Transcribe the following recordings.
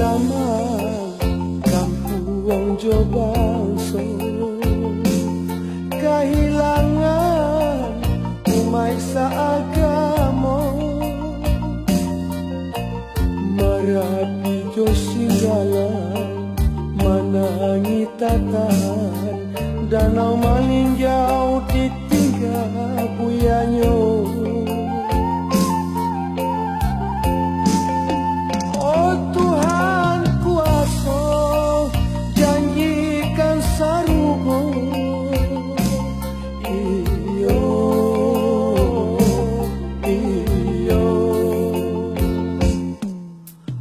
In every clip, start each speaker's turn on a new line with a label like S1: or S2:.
S1: Damang kampung Jombang Solo, kehilangan umai seagamo, Merapi jo singgalan manangi tatahan, danau maninjau ditinggal buyanyo. Oh Tuhan kuasa, janjikan sarugo, iyo iyo.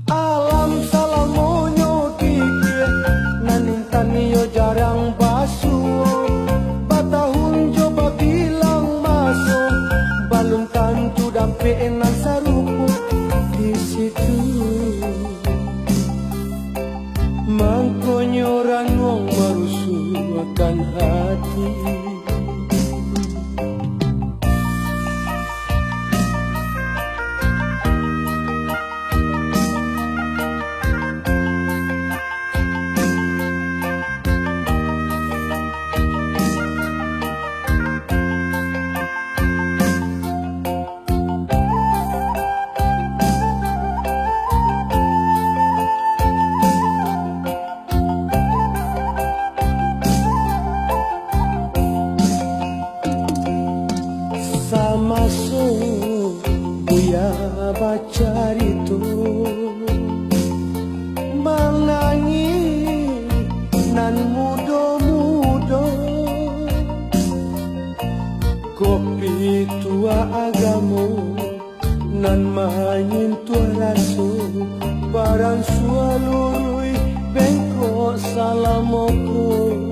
S1: Alam salamonyo dikit, naning taniyo jarang basuh, batahun coba bilang masuk, balung tantu dampe enan sarugo di situ. Mangkonyo ranong marusuakan hati. Masuk buya baca itu menangi nan mudo-mudo, kopi tua agamo nan main tua raso, barang sualurui bengkok salamoko.